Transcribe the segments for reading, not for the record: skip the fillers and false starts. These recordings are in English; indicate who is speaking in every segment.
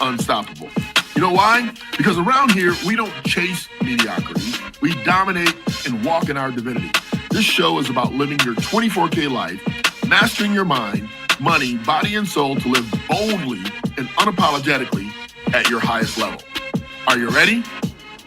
Speaker 1: unstoppable. You know why? Because around here, we don't chase mediocrity. We dominate and walk in our divinity. This show is about living your 24K life, mastering your mind, money, body, and soul to live boldly and unapologetically at your highest level. Are you ready?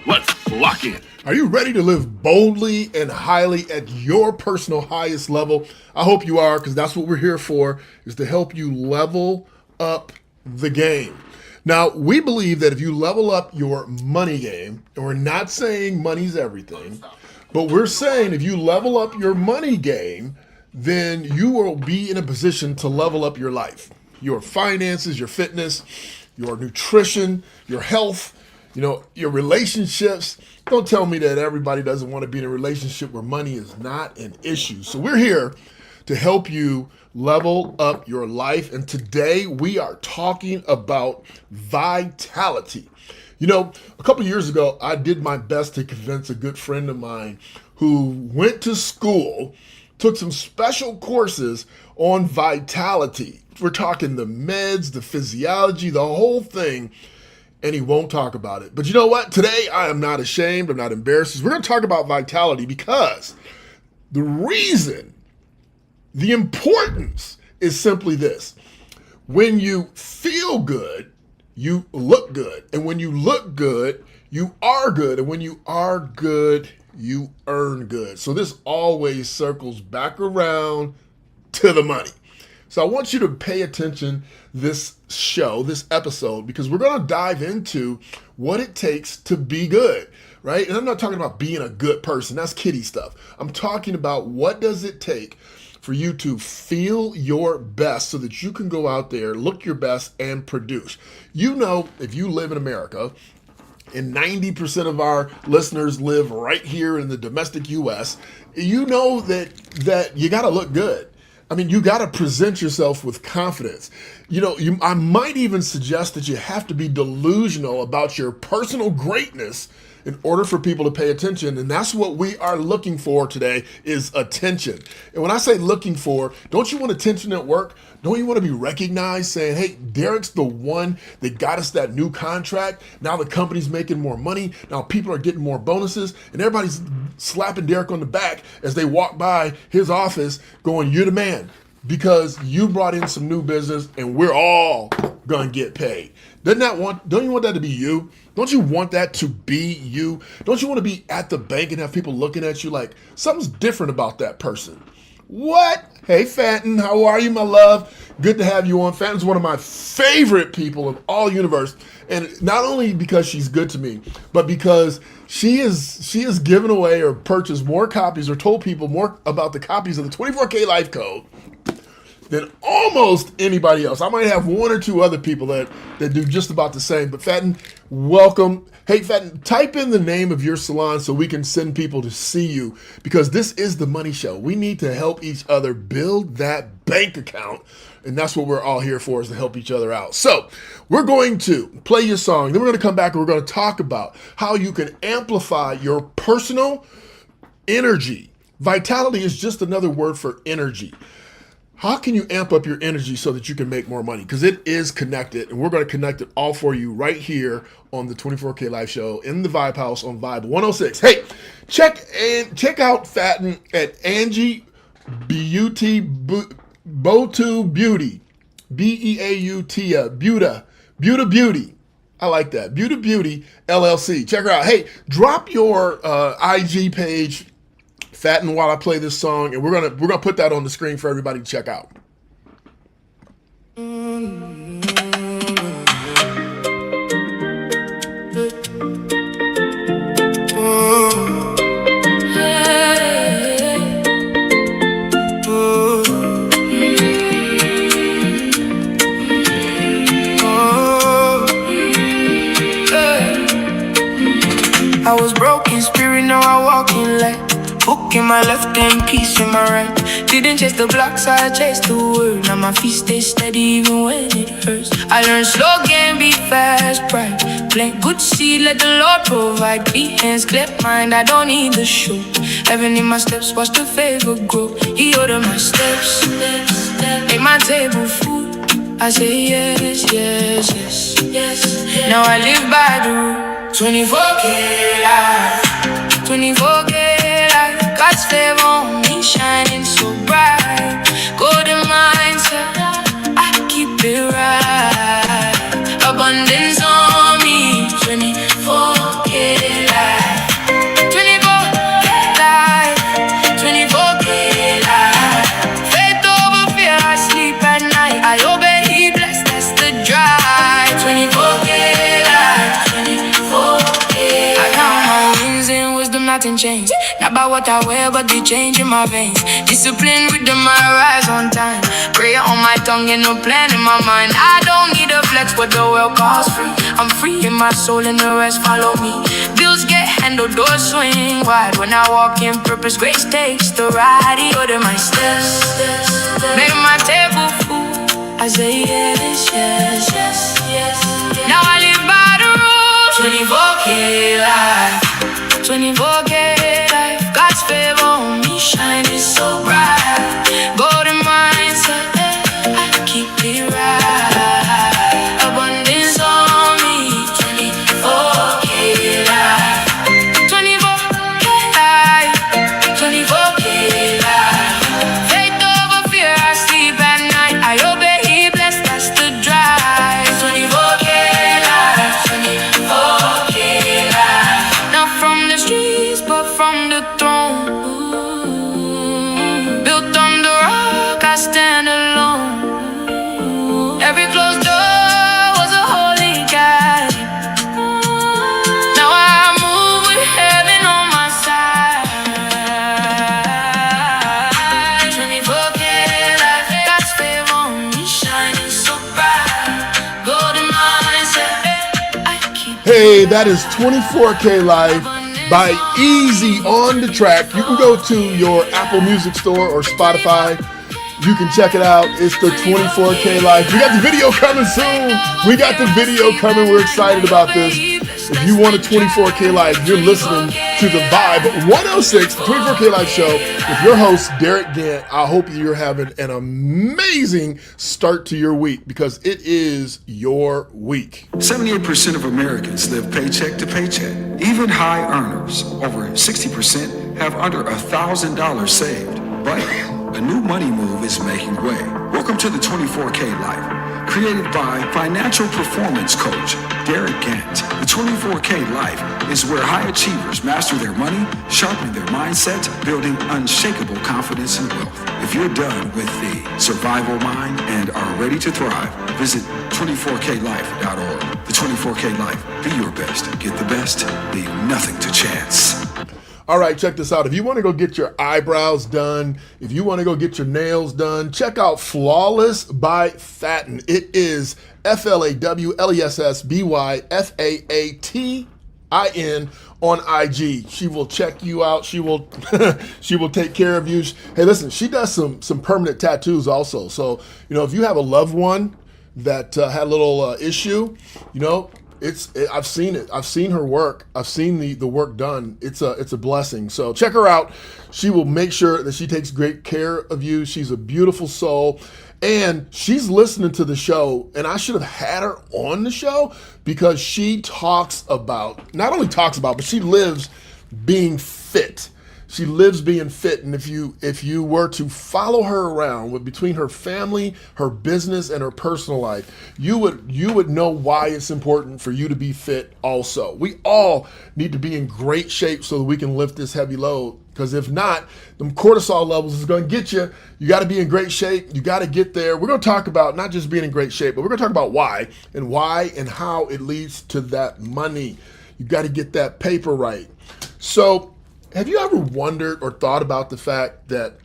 Speaker 1: Let's lock in. Are you ready to live boldly and highly at your personal highest level? I hope you are, because that's what we're here for, is to help you level up the game. Now, we believe that if you level up your money game, and we're not saying money's everything, but we're saying if you level up your money game, then you will be in a position to level up your life, your finances, your fitness, your nutrition, your health, your relationships. Don't tell me that everybody doesn't want to be in a relationship where money is not an issue. So we're here to help you level up your life. And today we are talking about vitality. A couple years ago, I did my best to convince a good friend of mine who went to school, took some special courses on vitality. We're talking the meds, the physiology, the whole thing, and he won't talk about it. But you know what? Today, I am not ashamed. I'm not embarrassed. We're going to talk about vitality because the reason, the importance is simply this. When you feel good, you look good. And when you look good, you are good. And when you are good, you earn good. So this always circles back around to the money. So I want you to pay attention this episode, because we're going to dive into what it takes to be good, right? And I'm not talking about being a good person. That's kiddie stuff. I'm talking about what does it take for you to feel your best so that you can go out there, look your best, and produce. If you live in America, and 90% of our listeners live right here in the domestic U.S., you know that you got to look good. I mean, you got to present yourself with confidence. I might even suggest that you have to be delusional about your personal greatness in order for people to pay attention. And that's what we are looking for today, is attention. And when I say looking for, don't you want attention at work? Don't you want to be recognized saying, hey, Derek's the one that got us that new contract. Now the company's making more money. Now people are getting more bonuses. And everybody's slapping Derek on the back as they walk by his office going, you're the man, because you brought in some new business and we're all going to get paid. Don't you want that to be you? Don't you want that to be you? Don't you want to be at the bank and have people looking at you like something's different about that person? What? Hey, Fenton, how are you, my love? Good to have you on. Fenton's one of my favorite people in all universe. And not only because she's good to me, but because she has given away or purchased more copies or told people more about the copies of the 24K Life Code than almost anybody else. I might have one or two other people that do just about the same. But Fenton, welcome. Hey, Fenton, type in the name of your salon so we can send people to see you, because this is the money show. We need to help each other build that bank account. And that's what we're all here for, is to help each other out. So we're going to play your song. Then we're going to come back and we're going to talk about how you can amplify your personal energy. Vitality is just another word for energy. How can you amp up your energy so that you can make more money? Because it is connected, and we're going to connect it all for you right here on the 24K Life Show in the Vibe House on Vibe 106. Hey, check out Fenton at Angie Beauty, Botu Beauty, Beauty, Beauty. I like that. Beauty LLC. Check her out. Hey, drop your IG page, Fenton, while I play this song, and we're gonna put that on the screen for everybody to check out.
Speaker 2: I was broken spirit, now I walk in light. Hook in my left and peace in my right. Didn't chase the blocks, I chased the word. Now my feet stay steady even when it hurts. I learned slow game, be fast, pride. Plant good seed, let the Lord provide. Be hands, clear mind, I don't need the show. Heaven in my steps, watch the favor grow. He ordered my steps, make my table food. I say yes, yes, yes, yes. Now I live by the rule. 24K life, 24K life. God's favor on me shining so bright. Golden mindset, I keep it right. Abundance on me, 24K life, 24K life, 24K life. Faith over fear, I sleep at night. I obey, He blessed, that's the drive. 24K life, 24K. I count my wins in wisdom, nothing changed. Not by what I wear, but the change in my veins. Discipline with them, I rise on time. Prayer on my tongue and no plan in my mind. I don't need a flex, but the world calls free. I'm free in my soul and the rest follow me. Bills get handled, doors swing wide. When I walk in purpose, grace takes the ride. He ordered my steps, make my table full. I say yes, yes, yes, yes. Now I live by the rules. 24K life, 24K life. God's favor on me shining so bright. Golden mindset, I keep it right. Abundance on me, 24K life, 24K life, 24K life. Faith over fear, I sleep at night. I obey, He blessed, that's the drive. 24K life, 24K life. Not from the streets, but from the throne. Built on the rock, I stand alone. Every closed door was a holy guide. Now I move with heaven on my side. 24K life, God's favor on me shining so bright. Golden mindset, I keep.
Speaker 1: Hey, that is 24K Life by Easy on the Track. You can go to your Apple Music Store or Spotify. You can check it out. It's the 24K Life. We got the video coming soon. We got the video coming. We're excited about this. If you want a 24K Life, you're listening to the Vibe 106, the 24K Life show with your host, Derek Gant. I hope you're having an amazing start to your week because it is your week.
Speaker 3: 78% of Americans live paycheck to paycheck. Even high earners, over 60%, have under $1,000 saved. But a new money move is making way. Welcome to the 24K Life, created by financial performance coach Derek Gant. The 24K Life is where high achievers master their money, sharpen their mindset, building unshakable confidence and wealth. If you're done with the survival mind and are ready to thrive, visit 24klife.org. The 24K Life, be your best, get the best, leave nothing to chance.
Speaker 1: All right, check this out. If you want to go get your eyebrows done, if you want to go get your nails done, check out Flawless by Fatin. It is FLAWLESSBYFAATIN on IG. She will check you out. She will she will take care of you. Hey, listen, she does some permanent tattoos also. So, if you have a loved one that had a little issue, I've seen it. I've seen her work. I've seen the work done. It's a blessing. So check her out. She will make sure that she takes great care of you. She's a beautiful soul. And she's listening to the show. And I should have had her on the show because she not only talks about, but she lives being fit. She lives being fit, and if you were to follow her around between her family, her business, and her personal life, you would know why it's important for you to be fit also. We all need to be in great shape so that we can lift this heavy load, because if not, them cortisol levels is going to get you. You got to be in great shape. You got to get there. We're going to talk about not just being in great shape, but we're going to talk about why and how it leads to that money. You got to get that paper right. So, have you ever wondered or thought about the fact that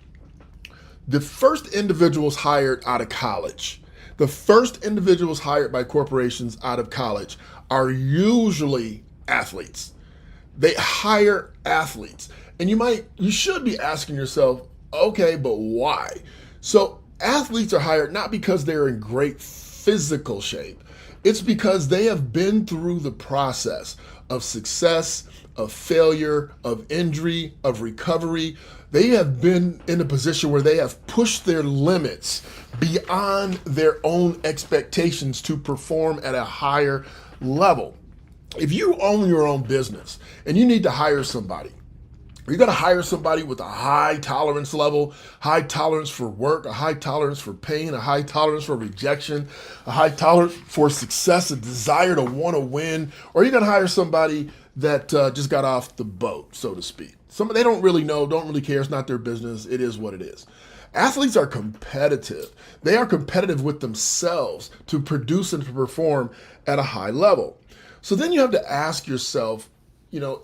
Speaker 1: the first individuals hired out of college, the first individuals hired by corporations out of college are usually athletes? They hire athletes. And you should be asking yourself, okay, but why? So athletes are hired not because they're in great physical shape.
Speaker 4: It's because they have been through the process of success, of failure, of injury, of recovery. They have been in a position where they have pushed their limits beyond their own expectations to perform at a higher level. If you own your own business and you need to hire somebody, you're going to hire somebody with a high tolerance level, high tolerance for work, a high tolerance for pain, a high tolerance for rejection, a high tolerance for success, a desire to want to win, or you're going to hire somebody that just got off the boat, so to speak. Somebody they don't really know, don't really care. It's not their business. It is what it is. Athletes are competitive. They are competitive with themselves to produce and to perform at a high level. So then you have to ask yourself,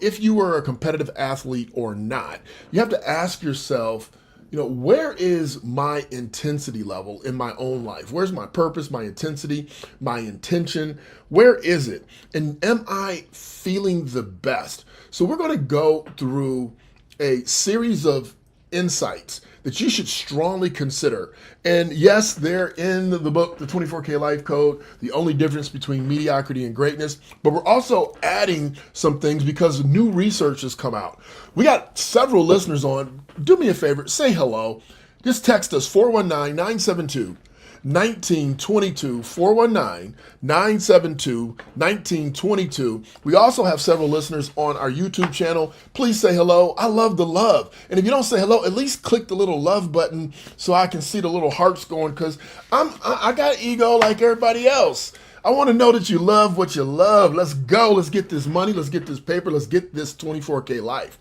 Speaker 4: if you were a competitive athlete or not, you have to ask yourself, where is my intensity level in my own life? Where's my purpose, my intensity, my intention? Where is it? And am I feeling the best? So we're going to go through a series of insights that you should strongly consider. And yes, they're in the book, The 24K Life Code, The Only Difference Between Mediocrity and Greatness. But we're also adding some things because new research has come out. We got several listeners on. Do me a favor, say hello. Just text us 419-972-1922, 419-972-1922. We also have several listeners on our YouTube channel. Please say hello. I love the love. And if you don't say hello, at least click the little love button so I can see the little hearts going, because I got ego like everybody else. I want to know that you love what you love. Let's go. Let's get this money. Let's get this paper. Let's get this 24K life.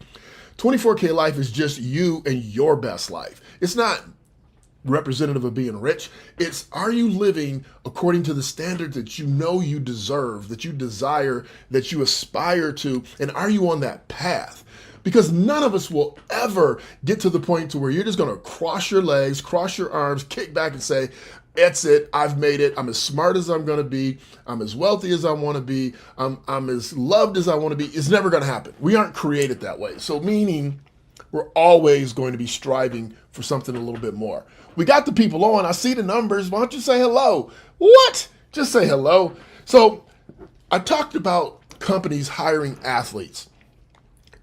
Speaker 4: 24K life is just you and your best life. It's not representative of being rich. It's, are you living according to the standards that you know you deserve, that you desire, that you aspire to, and are you on that path? Because none of us will ever get to the point to where you're just going to cross your legs, cross your arms, kick back and say, that's it, I've made it, I'm as smart as I'm going to be, I'm as wealthy as I want to be, I'm as loved as I want to be. It's never going to happen. We aren't created that way. So meaning we're always going to be striving for something a little bit more. We got the people on. I see the numbers. Why don't you say hello? What? Just say hello. So I talked about companies hiring athletes.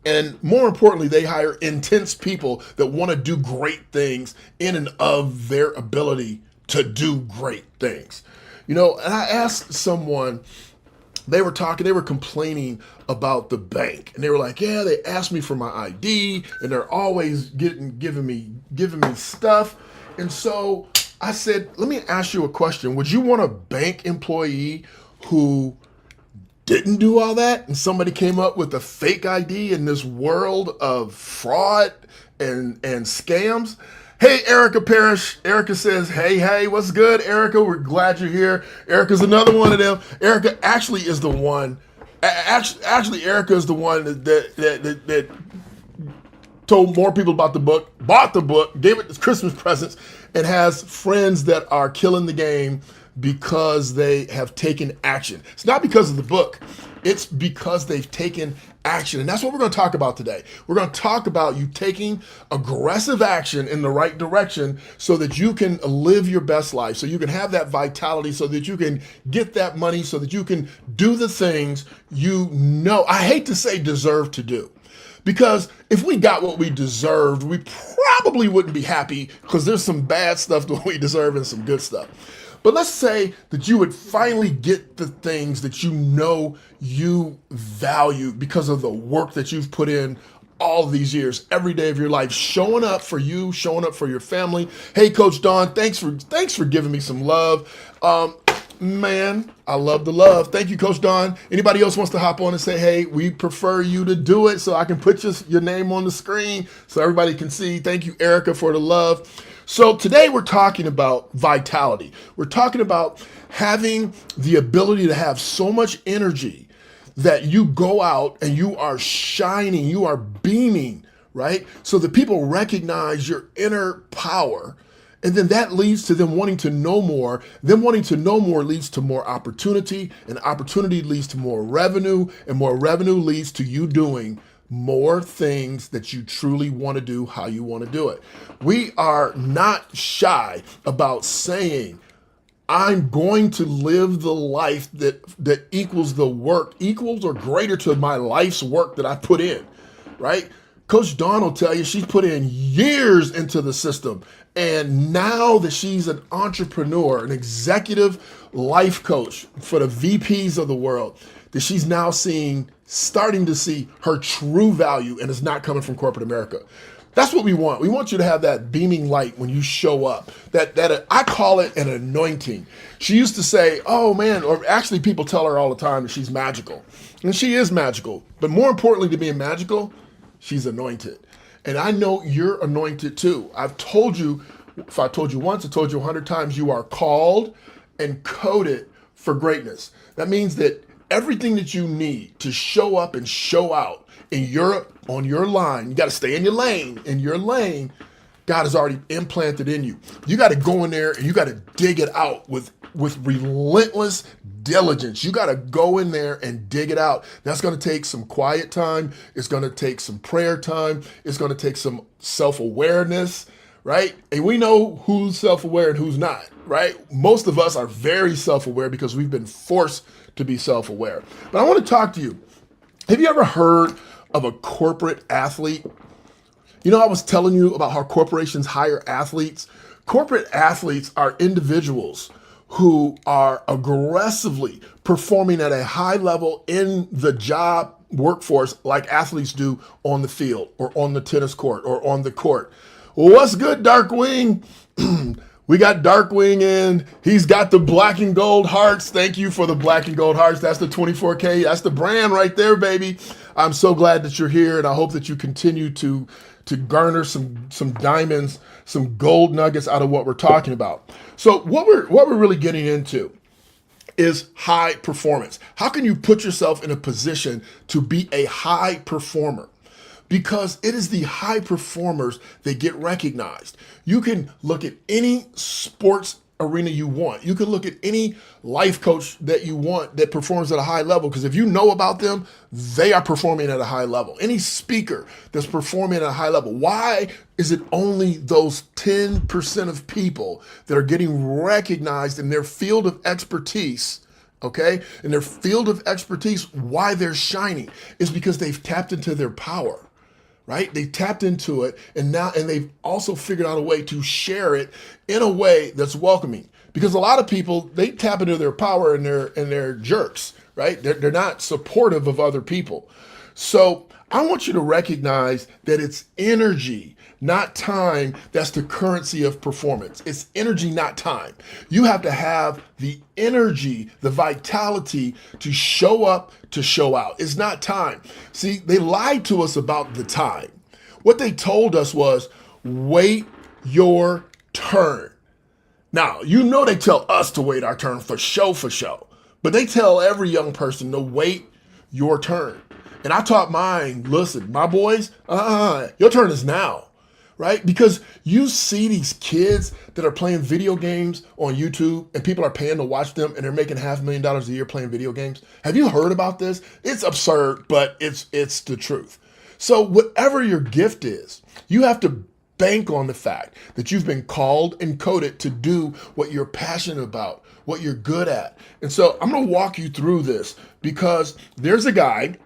Speaker 4: And more importantly, they hire intense people that want to do great things in and of their ability to do great things. And I asked someone, they were complaining about the bank. And they were like, yeah, they asked me for my ID and they're always giving me stuff. And so I said, let me ask you a question. Would you want a bank employee who didn't do all that and somebody came up with a fake ID in this world of fraud and scams? Hey, Erica Parrish. Erica says, hey, what's good, Erica? We're glad you're here. Erica's another one of them. Erica actually is the one. Actually, Erica is the one that told more people about the book, bought the book, gave it as Christmas presents, and has friends that are killing the game because they have taken action. It's not because of the book. It's because they've taken action. And that's what we're going to talk about today. We're going to talk about you taking aggressive action in the right direction so that you can live your best life, so you can have that vitality, so that you can get that money, so that you can do the things I hate to say deserve to do. Because if we got what we deserved, we probably wouldn't be happy, because there's some bad stuff that we deserve and some good stuff. But let's say that you would finally get the things that you know you value because of the work that you've put in all these years, every day of your life, showing up for you, showing up for your family. Hey, Coach Don, thanks for giving me some love. Man, I love the love. Thank you, Coach Don. Anybody else wants to hop on and say, hey, we prefer you to do it so I can put your name on the screen so everybody can see. Thank you, Erica, for the love. So today we're talking about vitality. We're talking about having the ability to have so much energy that you go out and you are shining, you are beaming, right? So that people recognize your inner power. And then that leads to them wanting to know more. Them wanting to know more leads to more opportunity, and opportunity leads to more revenue, and more revenue leads to you doing more things that you truly want to do, how you want to do it. We are not shy about saying, I'm going to live the life that equals the work, equals or greater to my life's work that I put in, right? Coach Dawn will tell you she's put in years into the system. And now that she's an entrepreneur, an executive life coach for the VPs of the world, that she's now starting to see her true value, and it's not coming from corporate America. That's what we want. We want you to have that beaming light when you show up. That I call it an anointing. She used to say, "Oh man," or actually people tell her all the time that she's magical. And she is magical. But more importantly to being magical, she's anointed. And I know you're anointed too. I've told you, if I told you once, I told you 100 times, you are called and coded for greatness. That means that everything that you need to show up and show out on your line, you got to stay in your lane. In your lane, God has already implanted in you. You got to go in there and you got to dig it out with relentless diligence. You got to go in there and dig it out. That's going to take some quiet time. It's going to take some prayer time. It's going to take some self-awareness, right? And we know who's self-aware and who's not, right? Most of us are very self-aware because we've been forced to be self-aware. But I want to talk to you. Have you ever heard of a corporate athlete? You know, I was telling you about how corporations hire athletes. Corporate athletes are individuals who are aggressively performing at a high level in the job workforce like athletes do on the field or on the tennis court or on the court. What's good, Darkwing? We got Darkwing in. He's got the black and gold hearts. Thank you for the black and gold hearts. That's the 24K. That's the brand right there, baby. I'm so glad that you're here, and I hope that you continue to garner some diamonds, some gold nuggets out of what we're talking about. So what we're really getting into is high performance. How can you put yourself in a position to be a high performer? Because it is the high performers that get recognized. You can look at any sports arena you want. You can look at any life coach that you want that performs at a high level, because if you know about them, they are performing at a high level. Any speaker that's performing at a high level. Why is it only those 10% of people that are getting recognized in their field of expertise? Okay, in their field of expertise, why they're shining is because they've tapped into their power. Right? They tapped into it, and they've also figured out a way to share it in a way that's welcoming. Because a lot of people, they tap into their power and they're jerks, right? They're not supportive of other people. So I want you to recognize that it's energy, not time, that's the currency of performance. It's energy, not time. You have to have the energy, the vitality to show up, to show out. It's not time. See, they lied to us about the time. What they told us was, wait your turn. Now, you know they tell us to wait our turn for show, but they tell every young person to wait your turn. And I taught mine, listen, my boys, your turn is now, right? Because you see these kids that are playing video games on YouTube and people are paying to watch them and they're making $500,000 a year playing video games. Have you heard about this? It's absurd, but it's the truth. So whatever your gift is, you have to bank on the fact that you've been called and coded to do what you're passionate about, what you're good at. And so I'm going to walk you through this because there's a guy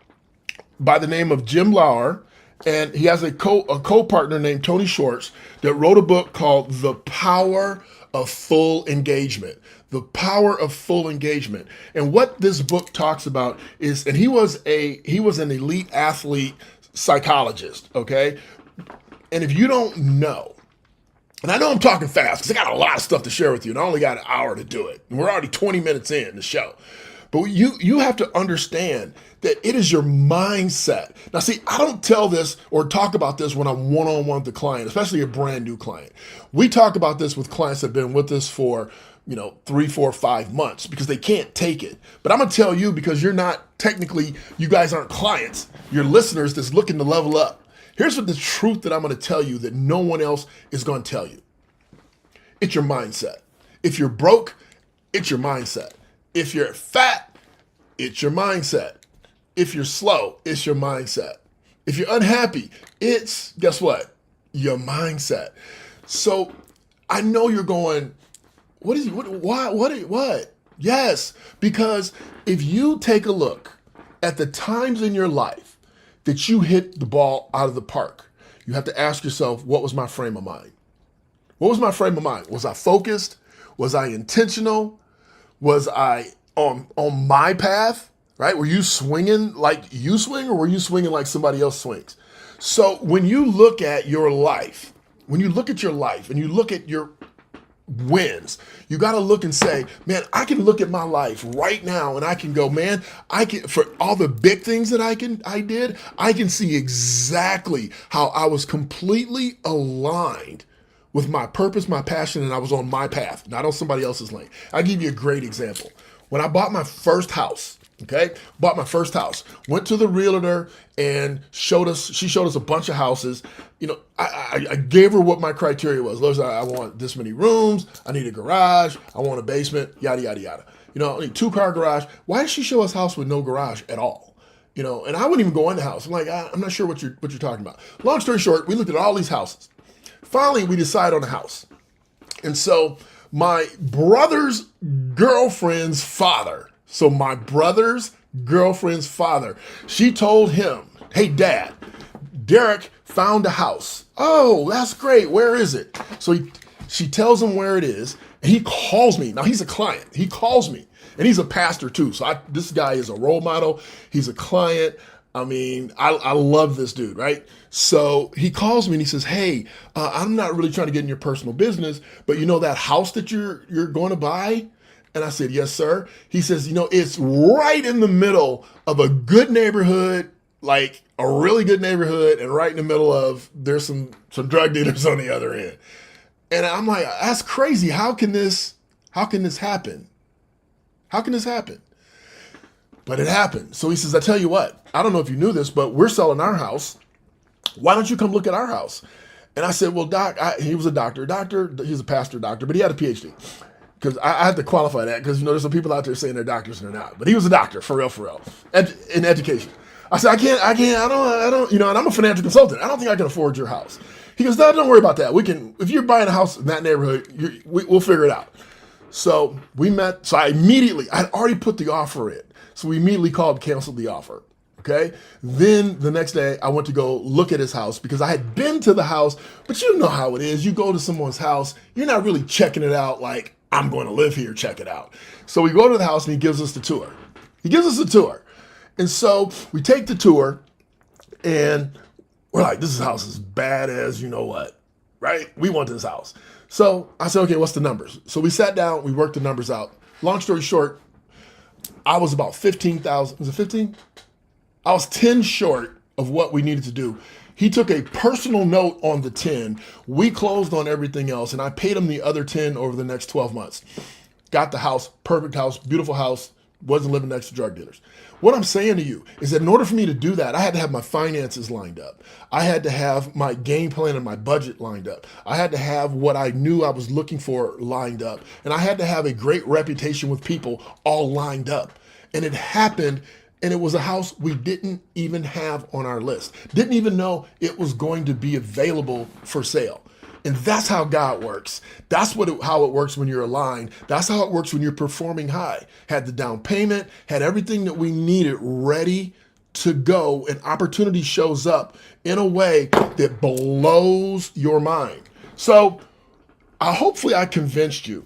Speaker 4: by the name of Jim Lauer, and he has a co-partner named Tony Schwartz that wrote a book called The Power of Full Engagement. The Power of Full Engagement. And what this book talks about is, and he was an elite athlete psychologist, okay? And if you don't know, and I know I'm talking fast because I got a lot of stuff to share with you, and I only got an hour to do it. And we're already 20 minutes in the show. But you have to understand that it is your mindset. Now, see, I don't tell this or talk about this when I'm one-on-one with the client, especially a brand new client. We talk about this with clients that have been with us for, 3, 4, 5 months because they can't take it. But I'm going to tell you because you're not technically, you guys aren't clients. You're listeners that's looking to level up. Here's what the truth that I'm going to tell you that no one else is going to tell you. It's your mindset. If you're broke, it's your mindset. If you're fat, it's your mindset. If you're slow, it's your mindset. If you're unhappy, it's, guess what? Your mindset. So I know you're going, What is he? Why? What? Yes, because if you take a look at the times in your life that you hit the ball out of the park, you have to ask yourself, what was my frame of mind? What was my frame of mind? Was I focused? Was I intentional? Was I on my path? Right? Were you swinging like you swing, or were you swinging like somebody else swings? So when you look at your life, when you look at your life and you look at your wins, you got to look and say, man, I can look at my life right now and I can go, man, I can, for all the big things that I did, I can see exactly how I was completely aligned with my purpose, my passion, and I was on my path, not on somebody else's lane. I'll give you a great example. When I bought my first house, bought my first house, went to the realtor and she showed us a bunch of houses. You know, I gave her what my criteria was. Look, I want this many rooms. I need a garage. I want a basement, yada, yada, yada. You know, I need 2-car garage. Why did she show us a house with no garage at all? You know, and I wouldn't even go in the house. I'm like, I'm not sure what you're talking about. Long story short, we looked at all these houses. Finally, we decided on a house. And so my brother's girlfriend's father, she told him, hey, Dad, Derek found a house. Oh, that's great. Where is it? So she tells him where it is, and he calls me. Now, he's a client. He calls me, and he's a pastor too. So this guy is a role model. He's a client. I mean, I love this dude, right? So he calls me and he says, hey, I'm not really trying to get in your personal business, but you know that house that you're going to buy? And I said, yes, sir. He says, you know, it's right in the middle of a good neighborhood, like a really good neighborhood, and right in the middle of, there's some drug dealers on the other end. And I'm like, that's crazy. How can this happen? How can this happen? But it happened. So he says, I tell you what, I don't know if you knew this, but we're selling our house. Why don't you come look at our house? And I said, well, Doc, he was a doctor, he's a pastor doctor, but he had a PhD. Because I had to qualify that, because, you know, there's some people out there saying they're doctors and they're not. But he was a doctor, for real, in education. I said, I don't, you know, and I'm a financial consultant. I don't think I can afford your house. He goes, no, don't worry about that. If you're buying a house in that neighborhood, we'll figure it out. So we met. So I'd already put the offer in. So we immediately called, canceled the offer. Okay. Then the next day I went to go look at his house, because I had been to the house, but you know how it is. You go to someone's house, you're not really checking it out like, I'm going to live here, check it out. So we go to the house and he gives us the tour. And so we take the tour and we're like, this house is bad as you know what, right? We want this house. So I said, okay, what's the numbers? So we sat down, we worked the numbers out. Long story short, I was about 15,000, was it 15? I was 10 short of what we needed to do. He took a personal note on the 10. We closed on everything else, and I paid him the other 10 over the next 12 months. Got the house, perfect house, beautiful house, wasn't living next to drug dealers. What I'm saying to you is that in order for me to do that, I had to have my finances lined up. I had to have my game plan and my budget lined up. I had to have what I knew I was looking for lined up. And I had to have a great reputation with people all lined up. And it happened. And it was a house we didn't even have on our list. Didn't even know it was going to be available for sale. And that's how God works. That's how it works when you're aligned. That's how it works when you're performing high. Had the down payment, had everything that we needed ready to go, and opportunity shows up in a way that blows your mind. So hopefully I convinced you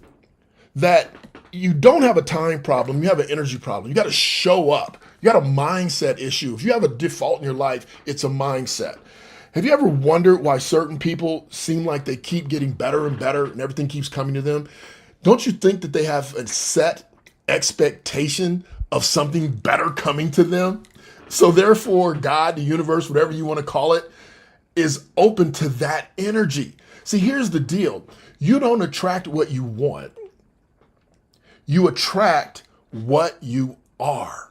Speaker 4: that you don't have a time problem, you have an energy problem. You got to show up. You got a mindset issue. If you have a default in your life, it's a mindset. Have you ever wondered why certain people seem like they keep getting better and better and everything keeps coming to them? Don't you think that they have a set expectation of something better coming to them? So therefore, God, the universe, whatever you want to call it, is open to that energy. See, here's the deal. You don't attract what you want. You attract what you are.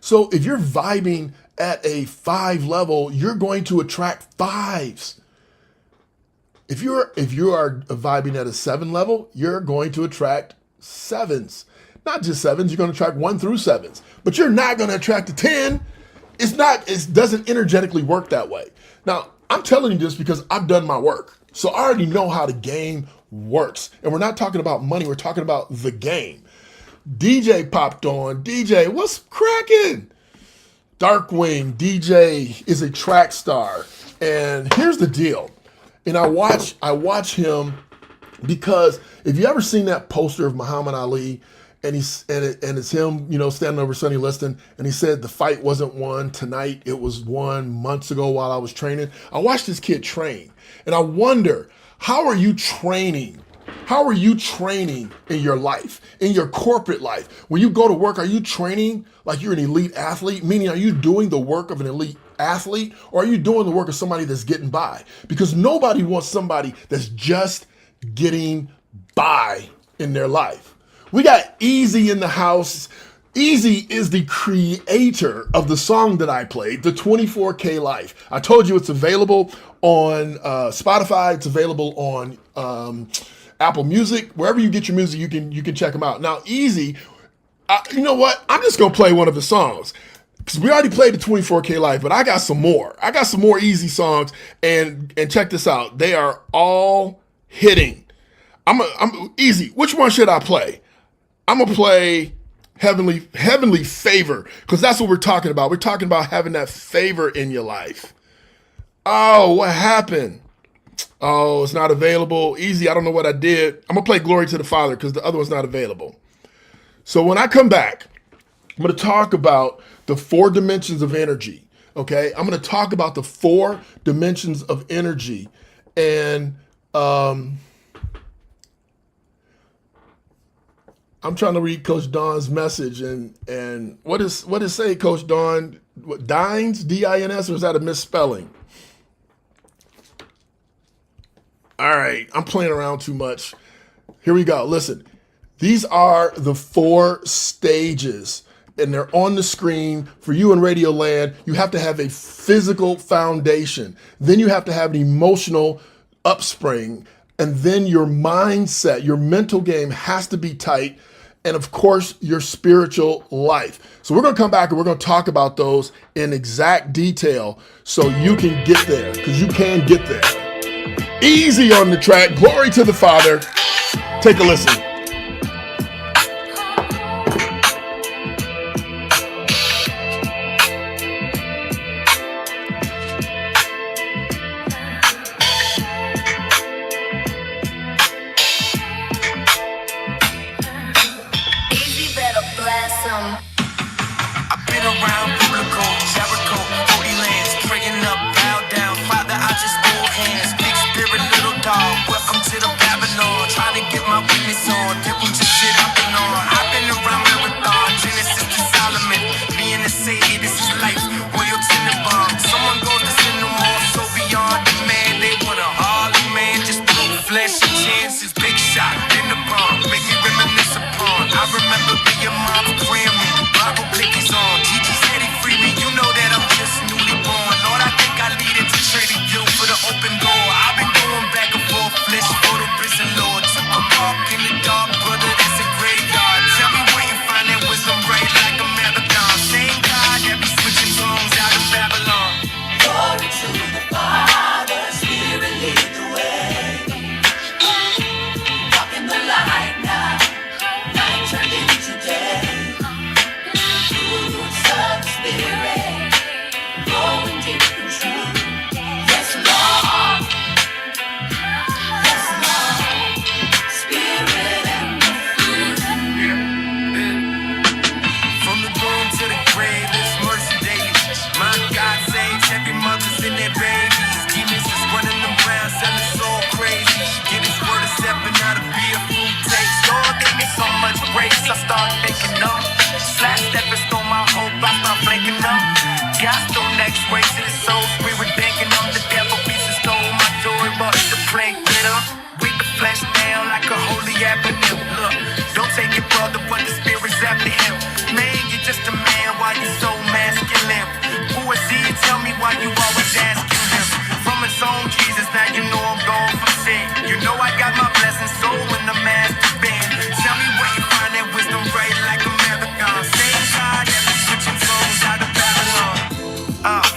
Speaker 4: So if you're vibing at a 5 level, you're going to attract 5s. If you are vibing at a 7 level, you're going to attract 7s. Not just 7s, you're going to attract 1 through 7s. But you're not going to attract a 10. It doesn't energetically work that way. Now, I'm telling you this because I've done my work. So I already know how the game works. And we're not talking about money, we're talking about the game. DJ popped on. DJ, what's cracking? Darkwing, DJ is a track star. And here's the deal. And I watch him because if you ever seen that poster of Muhammad Ali, and it's him, standing over Sonny Liston, and he said the fight wasn't won tonight, it was won months ago while I was training. I watched this kid train, and I wonder, how are you training? How are you training in your life, in your corporate life? When you go to work, are you training like you're an elite athlete? Meaning, are you doing the work of an elite athlete, or are you doing the work of somebody that's getting by? Because nobody wants somebody that's just getting by in their life. We got Easy in the house. Easy is the creator of the song that I played, the 24K Life. I told you it's available on Spotify. It's available on Apple Music. Wherever you get your music, you can check them out. Now, Easy, you know what? I'm just gonna play one of his songs because we already played the 24K Life, but I got some more. I got some more Easy songs, and check this out. They are all hitting. I'm Easy. Which one should I play? I'm gonna play Heavenly Favor, because that's what we're talking about. We're talking about having that favor in your life. Oh, what happened? Oh, it's not available. Easy, I don't know what I did. I'm gonna play Glory to the Father because the other one's not available. So when I come back, I'm gonna talk about the 4 dimensions of energy. Okay, I'm gonna talk about the 4 dimensions of energy, and I'm trying to read Coach Don's message, and what is say, Coach Don? What, Dines, D-I-N-S, or is that a misspelling? All right, I'm playing around too much. Here we go. Listen, these are the 4 stages, and they're on the screen for you in Radio Land. You have to have a physical foundation. Then you have to have an emotional upspring, and then your mindset, your mental game has to be tight. And of course, your spiritual life. So we're gonna come back and we're gonna talk about those in exact detail so you can get there, because you can get there. Easy on the track, Glory to the Father. Take a listen.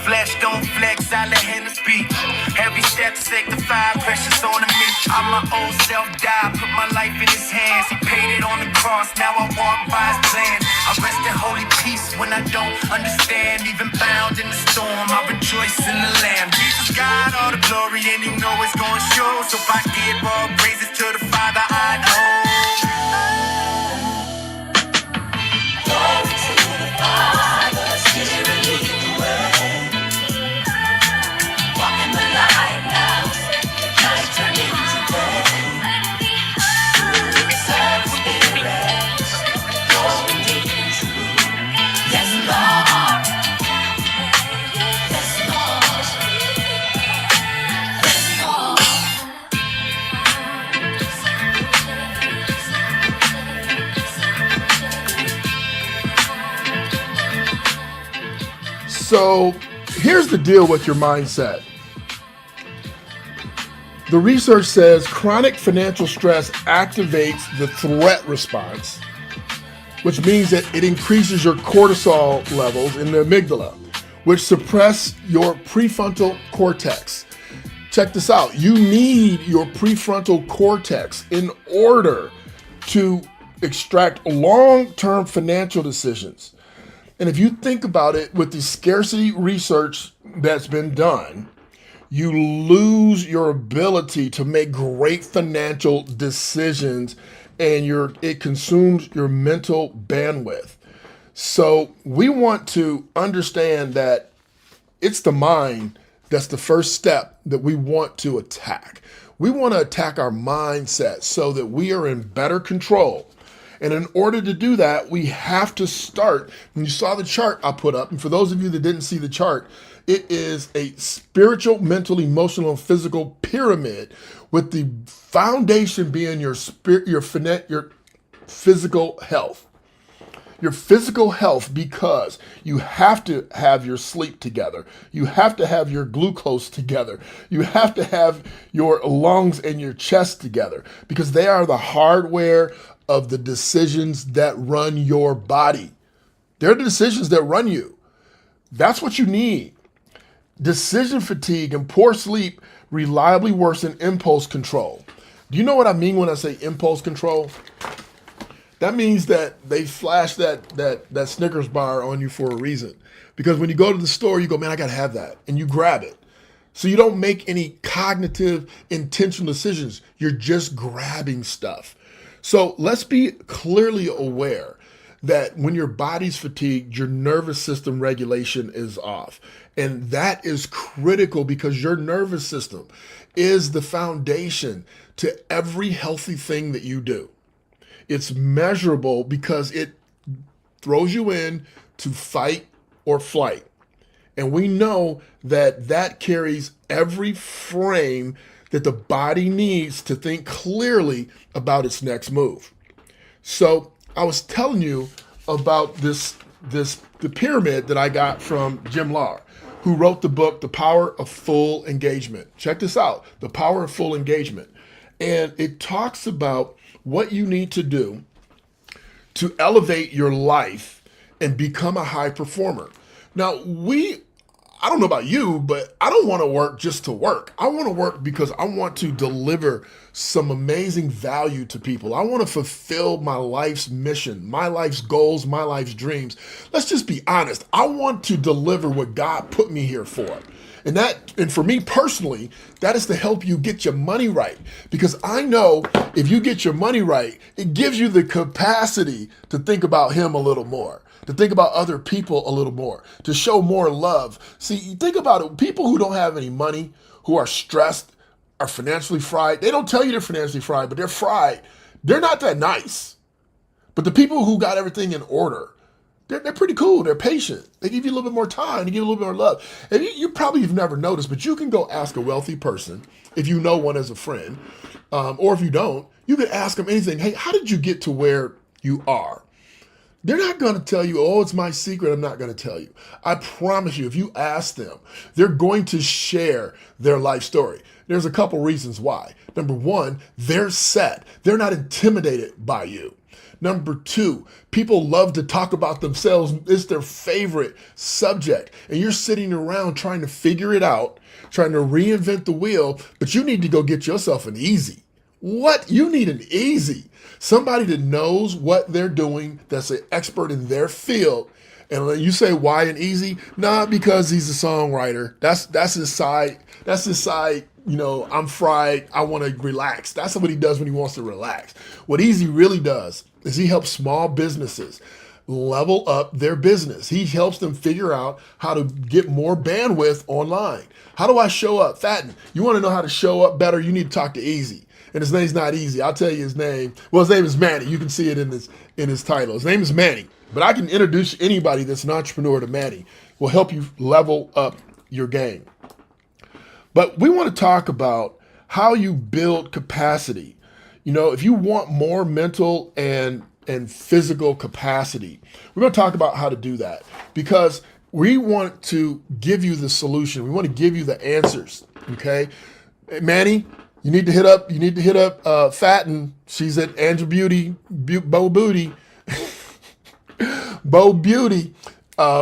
Speaker 2: Flesh don't flesh.
Speaker 5: how my old self died, put my life in his hands. He paid it on the cross, now I walk by his plan. I rest in holy peace when I don't understand. Even bound in the storm, I rejoice in the Lamb. Jesus got all the glory and you know it's gonna show. So if I give all praises to the Father I know.
Speaker 4: So here's the deal with your mindset. The research says chronic financial stress activates the threat response, which means that it increases your cortisol levels in the amygdala, which suppress your prefrontal cortex. Check this out. You need your prefrontal cortex in order to extract long-term financial decisions. And if you think about it, with the scarcity research that's been done, you lose your ability to make great financial decisions, and it consumes your mental bandwidth. So we want to understand that it's the mind that's the first step that we want to attack. We want to attack our mindset so that we are in better control. And in order to do that, we have to start. When you saw the chart I put up, and for those of you that didn't see the chart, it is a spiritual, mental, emotional, and physical pyramid, with the foundation being your physical health. Your physical health, because you have to have your sleep together. You have to have your glucose together. You have to have your lungs and your chest together, because they are the hardware of the decisions that run your body. They're the decisions that run you. That's what you need. Decision fatigue and poor sleep reliably worsen impulse control. Do you know what I mean when I say impulse control? That means that they flash that Snickers bar on you for a reason. Because when you go to the store, you go, man, I gotta have that. And you grab it. So you don't make any cognitive, intentional decisions. You're just grabbing stuff. So let's be clearly aware that when your body's fatigued, your nervous system regulation is off. And that is critical, because your nervous system is the foundation to every healthy thing that you do. It's measurable because it throws you in to fight or flight. And we know that that carries every frame that the body needs to think clearly about its next move. So I was telling you about the pyramid that I got from Jim Lahr, who wrote the book, The Power of Full Engagement. Check this out, The Power of Full Engagement. And it talks about what you need to do to elevate your life and become a high performer. Now, I don't know about you, but I don't want to work just to work. I want to work because I want to deliver some amazing value to people. I want to fulfill my life's mission, my life's goals, my life's dreams. Let's just be honest. I want to deliver what God put me here for. And for me personally, that is to help you get your money right. Because I know if you get your money right, it gives you the capacity to think about Him a little more, to think about other people a little more, to show more love. See, you think about it, people who don't have any money, who are stressed, are financially fried. They don't tell you they're financially fried, but they're fried. They're not that nice. But the people who got everything in order, they're pretty cool. They're patient. They give you a little bit more time. They give you a little bit more love. And you probably have never noticed, but you can go ask a wealthy person, if you know one as a friend, or if you don't, you can ask them anything. Hey, how did you get to where you are? They're not going to tell you, oh, it's my secret. I'm not going to tell you. I promise you, if you ask them, they're going to share their life story. There's a couple reasons why. Number one, they're set. They're not intimidated by you. Number two, people love to talk about themselves. It's their favorite subject. And you're sitting around trying to figure it out, trying to reinvent the wheel, but you need to go get yourself an easy. What? You need an easy. Somebody that knows what they're doing, that's an expert in their field. And when you say why an easy? Nah, because he's a songwriter. That's his side. That's his side. You know, I'm fried. I want to relax. That's what he does when he wants to relax. What Easy really does is he helps small businesses level up their business. He helps them figure out how to get more bandwidth online. How do I show up? Fatten, you want to know how to show up better? You need to talk to Easy. And his name's not Easy. I'll tell you his name. Well, his name is Manny. You can see it in his title. His name is Manny. But I can introduce anybody that's an entrepreneur to Manny. Will help you level up your game. But we want to talk about how you build capacity. You know, if you want more mental and physical capacity, we're going to talk about how to do that, because we want to give you the solution. We want to give you the answers. Okay, hey, Manny, you need to hit up Fatten. She's at Angel Beauty, Bo Booty, Bo Beauty.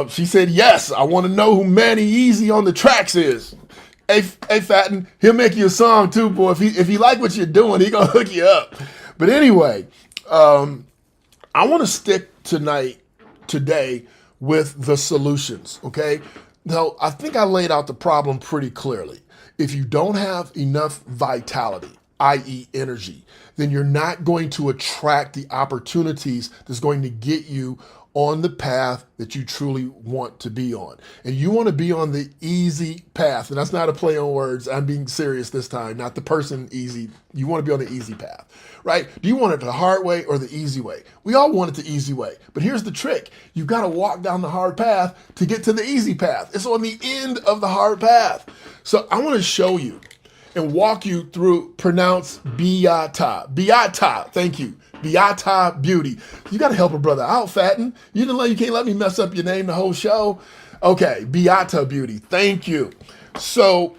Speaker 4: She said, yes, I want to know who Manny Easy on the tracks is. Hey, Fatten, he'll make you a song too, boy. If he like what you're doing, he gonna hook you up. But anyway, I want to stick today with the solutions. Okay. Now, I think I laid out the problem pretty clearly. If you don't have enough vitality, i.e., energy, then you're not going to attract the opportunities that's going to get you on the path that you truly want to be on. And you want to be on the easy path. And that's not a play on words. I'm being serious this time, not the person easy. You want to be on the easy path, right? Do you want it the hard way or the easy way? We all want it the easy way. But here's the trick. You've got to walk down the hard path to get to the easy path. It's on the end of the hard path. So I want to show you and walk you through, pronounce Beata. Beata, thank you. Beata Beauty. You got to help a brother out, Fatten. You can't let me mess up your name the whole show. Okay, Beata Beauty. Thank you. So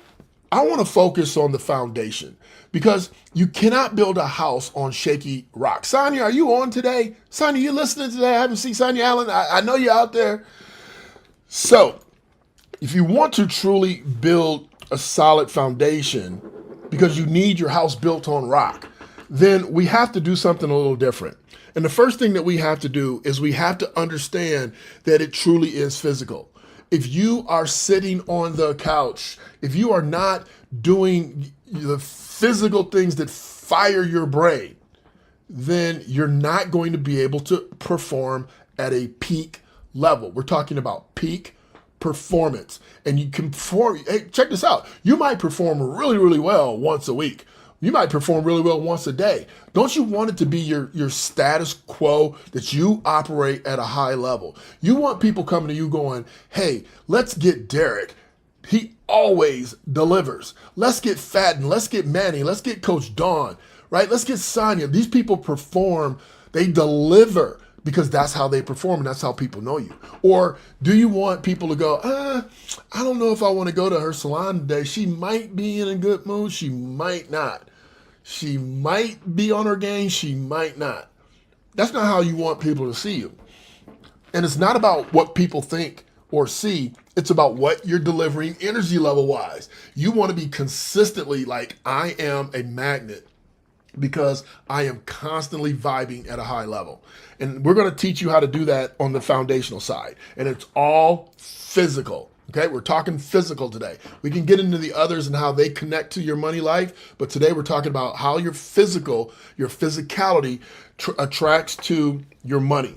Speaker 4: I want to focus on the foundation, because you cannot build a house on shaky rock. Sonia, are you on today? Sonia, you listening today? I haven't seen Sonia Allen. I know you're out there. So if you want to truly build a solid foundation, because you need your house built on rock, then we have to do something a little different. And the first thing that we have to do is we have to understand that it truly is physical. If you are sitting on the couch, if you are not doing the physical things that fire your brain, then you're not going to be able to perform at a peak level. We're talking about peak performance. And you can perform, hey, check this out. You might perform really, really well once a week. You might perform really well once a day. Don't you want it to be your status quo, that you operate at a high level? You want people coming to you going, hey, let's get Derek. He always delivers. Let's get Fatten. Let's get Manny. Let's get Coach Dawn, right? Let's get Sonia. These people perform. They deliver because that's how they perform and that's how people know you. Or do you want people to go, I don't know if I want to go to her salon today. She might be in a good mood. She might not. She might be on her game. She might not. That's not how you want people to see you. And it's not about what people think or see. It's about what you're delivering energy level wise. You want to be consistently like, I am a magnet, because I am constantly vibing at a high level. And we're going to teach you how to do that on the foundational side. And it's all physical. Okay, we're talking physical today. We can get into the others and how they connect to your money life, but today we're talking about how your physicality attracts to your money.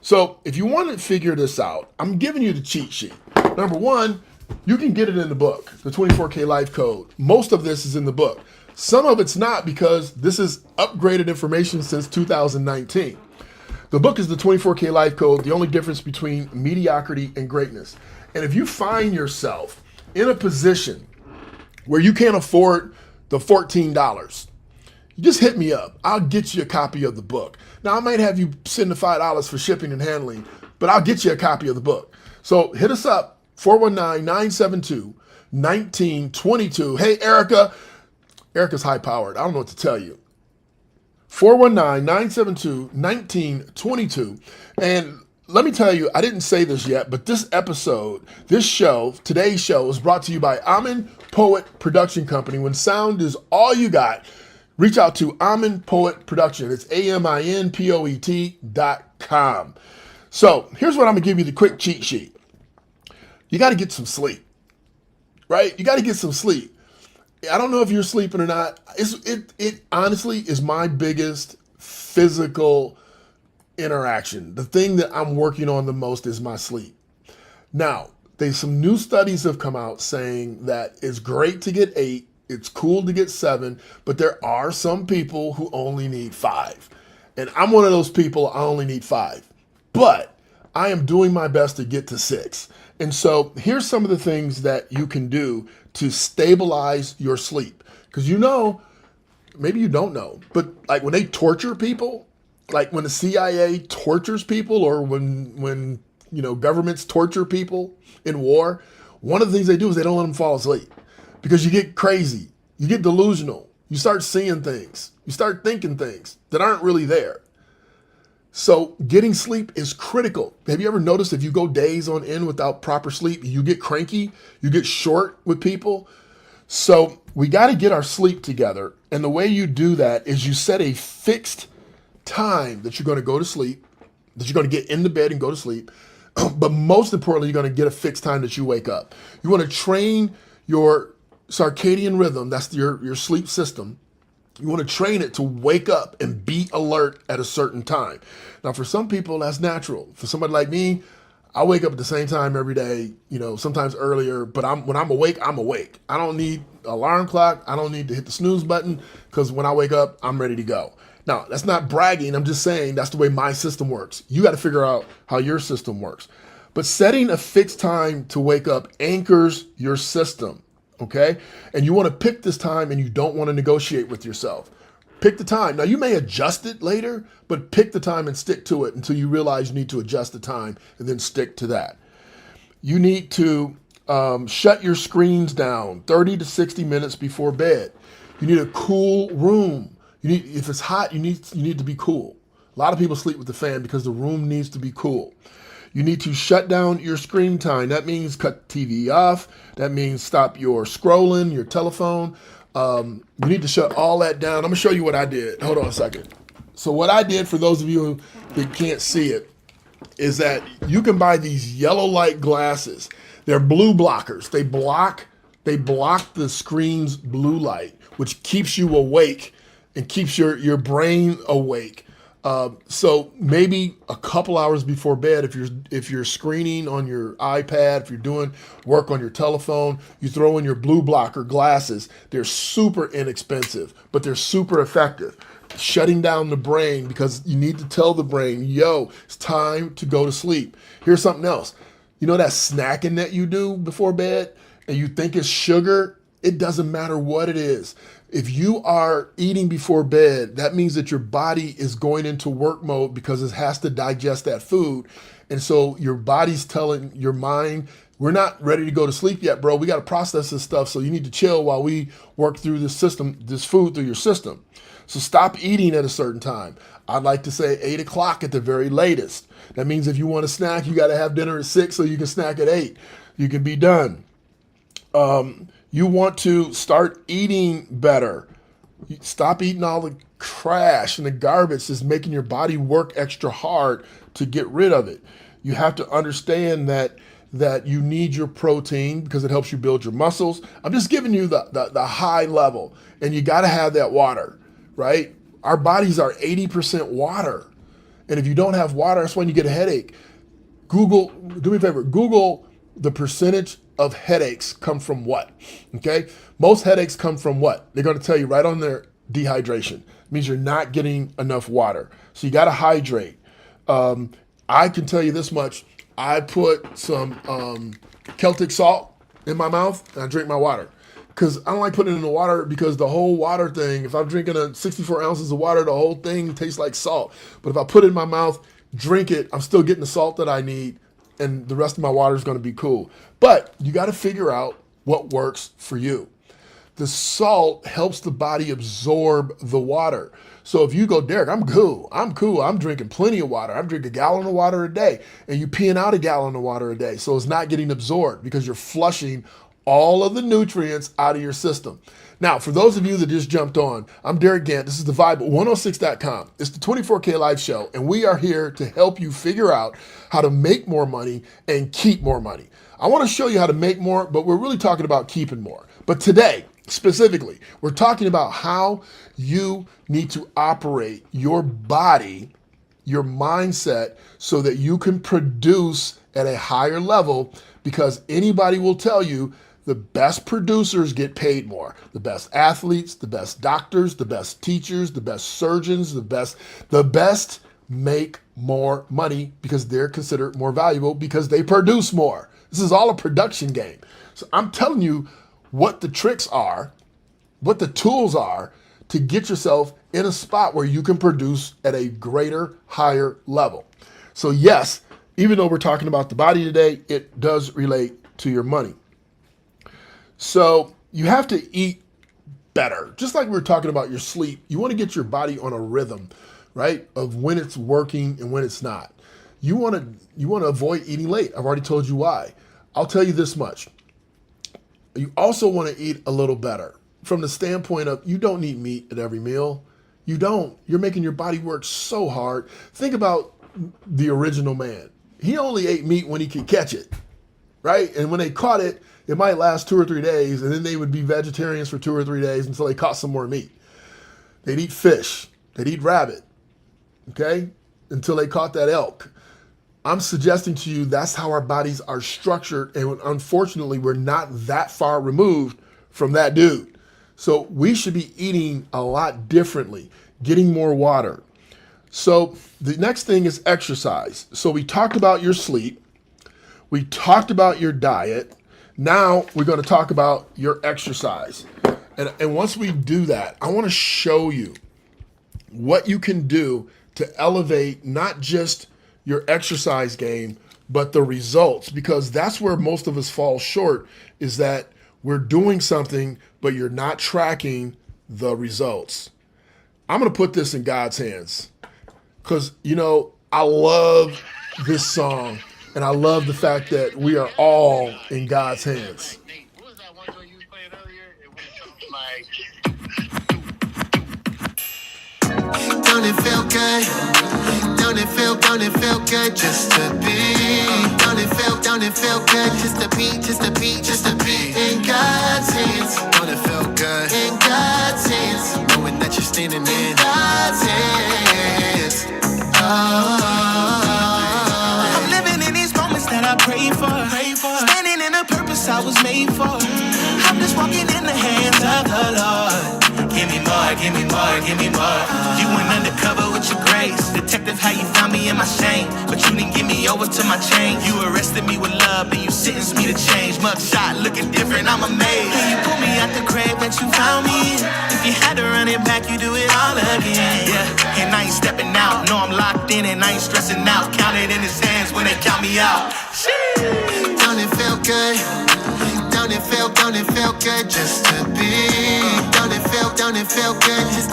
Speaker 4: So if you want to figure this out, I'm giving you the cheat sheet. Number one, you can get it in the book, the 24K Life Code. Most of this is in the book. Some of it's not, because this is upgraded information since 2019. The book is the 24K Life Code, the only difference between mediocrity and greatness. And if you find yourself in a position where you can't afford the $14, you just hit me up. I'll get you a copy of the book. Now, I might have you send the $5 for shipping and handling, but I'll get you a copy of the book. So hit us up, 419-972-1922. Hey, Erica. Erica's high powered. I don't know what to tell you. 419-972-1922. And let me tell you, I didn't say this yet, but today's show is brought to you by Amen Poet Production Company. When sound is all you got, reach out to Amin Poet Production. It's AMINPOET.com. So here's what I'm gonna give you, the quick cheat sheet. You got to get some sleep, right? You got to get some sleep. I don't know if you're sleeping or not. It honestly is my biggest physical interaction. The thing that I'm working on the most is my sleep. Now, there's some new studies have come out saying that it's great to get 8, it's cool to get 7, but there are some people who only need 5. And I'm one of those people, I only need 5. But I am doing my best to get to 6. And so here's some of the things that you can do to stabilize your sleep. Because maybe you don't know, but like when they torture people, like when the CIA tortures people, or when governments torture people in war, one of the things they do is they don't let them fall asleep, because you get crazy, you get delusional, you start seeing things, you start thinking things that aren't really there. So getting sleep is critical. Have you ever noticed if you go days on end without proper sleep, you get cranky, you get short with people? So we got to get our sleep together. And the way you do that is you set a fixed time that you're going to go to sleep, that you're going to get into bed and go to sleep. But most importantly, you're going to get a fixed time that you wake up. You want to train your circadian rhythm, that's your sleep system. You want to train it to wake up and be alert at a certain time. Now, for some people, that's natural. For somebody like me, I wake up at the same time every day, sometimes earlier, but when I'm awake, I'm awake. I don't need an alarm clock. I don't need to hit the snooze button, because when I wake up, I'm ready to go. Now, that's not bragging. I'm just saying that's the way my system works. You got to figure out how your system works. But setting a fixed time to wake up anchors your system. Okay? And you want to pick this time, and you don't want to negotiate with yourself. Pick the time. Now, you may adjust it later, but pick the time and stick to it until you realize you need to adjust the time, and then stick to that. You need to shut your screens down 30 to 60 minutes before bed. You need a cool room. If it's hot, you need to be cool. A lot of people sleep with the fan because the room needs to be cool. You need to shut down your screen time. That means cut TV off. That means stop your scrolling, your telephone. You need to shut all that down. I'm going to show you what I did. Hold on a second. So what I did, for those of you that can't see it, is that you can buy these yellow light glasses. They're blue blockers. They block the screen's blue light, which keeps you awake and keeps your brain awake. So maybe a couple hours before bed, if you're screening on your iPad, if you're doing work on your telephone, you throw in your blue blocker glasses. They're super inexpensive, but they're super effective. Shutting down the brain, because you need to tell the brain, yo, it's time to go to sleep. Here's something else. You know that snacking that you do before bed and you think it's sugar? It doesn't matter what it is. If you are eating before bed, that means that your body is going into work mode because it has to digest that food. And so your body's telling your mind, we're not ready to go to sleep yet, bro. We got to process this stuff. So you need to chill while we work through this food through your system. So stop eating at a certain time. I'd like to say 8 o'clock at the very latest. That means if you want to snack, you got to have dinner at 6 so you can snack at 8. You can be done. You want to start eating better. Stop eating all the trash and the garbage that's making your body work extra hard to get rid of it. You have to understand that you need your protein because it helps you build your muscles. I'm just giving you the high level, and you got to have that water, right? Our bodies are 80% water. And if you don't have water, that's when you get a headache. Do me a favor, Google the percentage of headaches come from what, okay? Most headaches come from what? They're going to tell you right on there, dehydration. It means you're not getting enough water. So you got to hydrate. I can tell you this much. I put some Celtic salt in my mouth and I drink my water. Because I don't like putting it in the water, because the whole water thing, if I'm drinking 64 ounces of water, the whole thing tastes like salt. But if I put it in my mouth, drink it, I'm still getting the salt that I need, and the rest of my water is going to be cool. But you got to figure out what works for you. The salt helps the body absorb the water. So if you go, Derek, I'm cool, I'm drinking plenty of water, I'm drinking a gallon of water a day, and you peeing out a gallon of water a day, so it's not getting absorbed because you're flushing all of the nutrients out of your system. Now, for those of you that just jumped on, I'm Derek Gant. This is the Vibe 106.com. It's the 24K Life Show, and we are here to help you figure out how to make more money and keep more money. I want to show you how to make more, but we're really talking about keeping more. But today, specifically, we're talking about how you need to operate your body, your mindset, so that you can produce at a higher level, because anybody will tell you the best producers get paid more. The best athletes, the best doctors, the best teachers, the best surgeons, the best make more money because they're considered more valuable because they produce more. This is all a production game. So I'm telling you what the tricks are, what the tools are to get yourself in a spot where you can produce at a greater, higher level. So yes, even though we're talking about the body today, it does relate to your money. So you have to eat better. Just like we were talking about your sleep, you want to get your body on a rhythm, right? Of when it's working and when it's not. You want to avoid eating late. I've already told you why. I'll tell you this much. You also want to eat a little better from the standpoint of you don't need meat at every meal. You don't. You're making your body work so hard. Think about the original man. He only ate meat when he could catch it, right? And when they caught it, it might last 2 or 3 days, and then they would be vegetarians for 2 or 3 days until they caught some more meat. They'd eat fish. They'd eat rabbit, okay, until they caught that elk. I'm suggesting to you that's how our bodies are structured, and unfortunately, we're not that far removed from that dude. So we should be eating a lot differently, getting more water. So the next thing is exercise. So we talked about your sleep. We talked about your diet. Now we're going to talk about your exercise. And once we do that, I want to show you what you can do to elevate not just your exercise game, but the results, because that's where most of us fall short, is that we're doing something, but you're not tracking the results. I'm going to put this in God's hands because, I love this song. And I love the fact that we are all in God's hands.
Speaker 6: What was that one joint you was playing earlier? It went like,
Speaker 5: Don't it feel good? Don't it feel good just to be? Don't it feel good just to be in God's hands? Don't it feel good? In God's hands, knowing that you're standing in God's hands. I'm living in these moments that I pray for. Standing in the purpose I was made for. I'm just walking in the hands of the Lord. Give me more, give me more, give me more. You went undercover with your grace. Detective, how you found me in my shame, but you didn't give me over to my chain. You arrested me with love, then you sentenced me to change. Mugshot looking different, I'm amazed. Then you pulled me out the grave that you found me in. If you had to run it back, you do it all again. Yeah, and I ain't stepping out. No, I'm locked in and I ain't stressing out. Count it in his hands when they count me out. Don't it feel good? Don't it feel good just to be? Don't it feel good just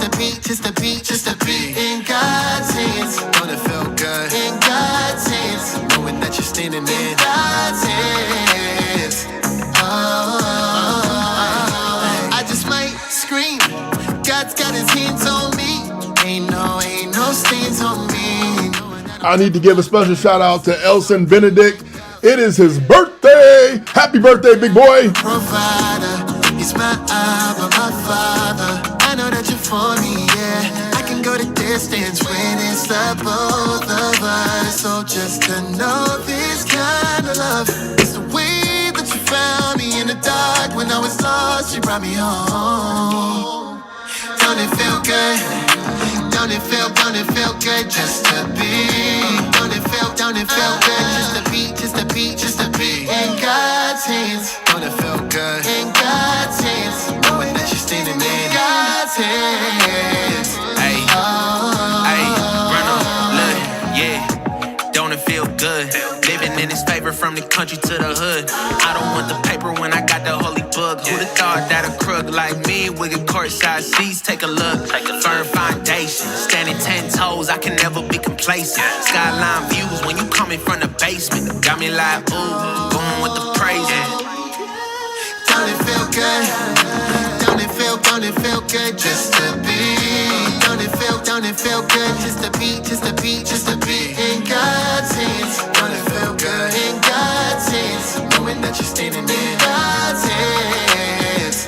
Speaker 5: to be in God's hands? Don't it feel good? In God's hands, knowing that you're standing in God's hands. I just might scream. God's got his hands on me. Ain't no stains on me.
Speaker 4: I need to give a special shout out to Elson Benedict. It is his birthday. Happy birthday, big boy.
Speaker 5: Provider, he's my Abba, my Father. I know that you're for me, yeah. I can go the distance when it's the both of us. So just to know this kind of love is the way that you found me in the dark. When I was lost, you brought me home. Don't it feel good? Don't it feel good just to be? Don't it feel good just to be in God's hands? Don't it feel good? In God's hands, knowing that you're standing in God's hands.
Speaker 7: Hey, run on, look, yeah. Don't it feel good? Living in his favor from the country to the hood. I don't want the paper when I got the holy book. Who'da thought that a crook like me would get courtside seats? Take a look, firm foundation, standing 10 toes. I can never be complacent. Skyline views when you coming from the basement. Got me like, ooh, going with the praise.
Speaker 8: it feel good just to be? Don't it feel good just to be, just to be, just to be in God's hands? Don't it feel good in God's hands? Knowing that you're standing in God's hands.